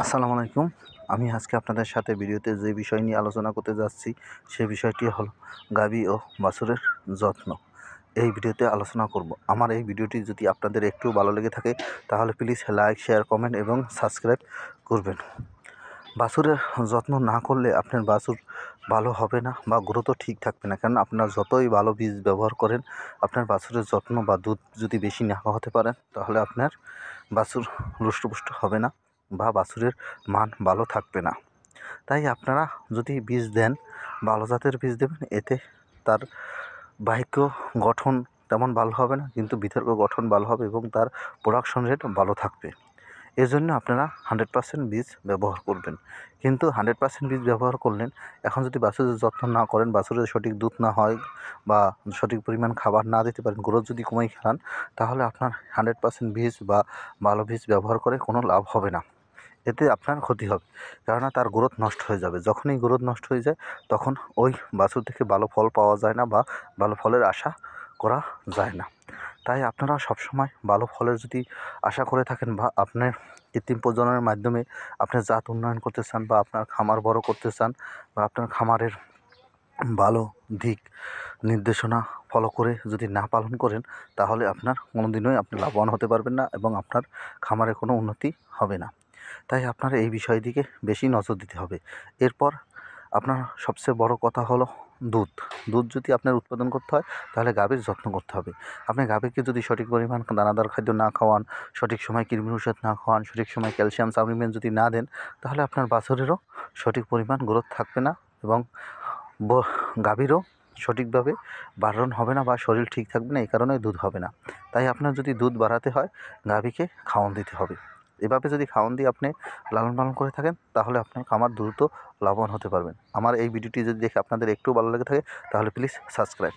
আসসালামু আলাইকুম। আমি আজকে আপনাদের সাথে ভিডিওতে যে বিষয় নিয়ে আলোচনা করতে যাচ্ছি, সে বিষয়টি হলো গাভী ও বাছুরের যত্ন। এই ভিডিওতে আলোচনা করব। আমার এই ভিডিওটি যদি আপনাদের একটু ভালো লেগে থাকে, তাহলে প্লিজ লাইক, শেয়ার, কমেন্ট এবং সাবস্ক্রাইব করবেন। বাছুরের যত্ন না করলে আপনার বাছুর ভালো হবে না বা গ্রোথও ঠিক থাকবে না। কারণ আপনার যতই ভালো বীজ ব্যবহার করেন, আপনার বাছুরের যত্ন বা দুধ যদি বেশি না হতে পারেন, তাহলে আপনার বাছুর হৃষ্টপুষ্ট হবে না বা বাছুরের মান ভালো থাকবে না। তাই আপনারা যদি বীজ দেন, ভালো জাতের বীজ দেবেন, এতে তার বাহ্য গঠন তেমন ভালো হবে না, কিন্তু বিতর্ক গঠন ভালো হবে এবং তার প্রোডাকশন রেট ভালো থাকবে। এজন্য আপনারা 100% বীজ ব্যবহার করবেন। কিন্তু 100% বীজ ব্যবহার করলেন, এখন যদি বাছুরের যত্ন না করেন, বাছুরের সঠিক দুধ না হয় বা সঠিক পরিমাণ খাবার না দিতে পারেন, গ্রোথ যদি কমিয়ে খান, তাহলে আপনার 100% বীজ বা ভালো বীজ ব্যবহার করে কোনো লাভ হবে না। এতে আপনার ক্ষতি হবে, কেননা তার গ্রোথ নষ্ট হয়ে যাবে। যখনই গ্রোথ নষ্ট হয়ে যায়, তখন ওই বাছুর থেকে ভালো ফল পাওয়া যায় না বা ভালো ফলের আশা করা যায় না। তাই আপনারা সবসময় ভালো ফলের যদি আশা করে থাকেন বা আপনার কৃত্রিম প্রজননের মাধ্যমে আপনার জাত উন্নয়ন করতে চান বা আপনার খামার বড় করতে চান বা আপনার খামারের ভালো দিক নির্দেশনা ফলো করে যদি না পালন করেন, তাহলে আপনার কোনোদিনই আপনি লাভবান হতে পারবেন না এবং আপনার খামারে কোনো উন্নতি হবে না। তাই আপনার এই বিষয়ের দিকে বেশি নজর দিতে হবে। এরপর আপনার সবচেয়ে বড় কথা হলো দুধ। দুধ যদি আপনার উৎপাদন করতে হয়, তাহলে গাভীর যত্ন করতে হবে। আপনি গাভীকে যদি সঠিক পরিমাণ দানাদার খাদ্য না খাওয়ান, সঠিক সময় কৃমির ওষুধ না খাওয়ান, সঠিক সময় ক্যালসিয়াম সাপ্লিমেন্ট যদি না দেন, তাহলে আপনার বাছুরেরও সঠিক পরিমাণ গ্রোথ থাকবে না এবং গাভীরও সঠিকভাবে বাড়ন হবে না বা শরীর ঠিক থাকবে না, এই কারণে দুধ হবে না। তাই আপনার যদি দুধ বাড়াতে হয়, গাভীকে খাওয়ান দিতে হবে। এভাবে যদি খাওয়ান দিয়ে আপনি লালন পালন করে থাকেন, তাহলে আপনার খামার দ্রুত লাভবান হতে পারবেন। আমার এই ভিডিওটি যদি দেখে আপনাদের একটু ভালো লেগে থাকে, তাহলে প্লিজ সাবস্ক্রাইব।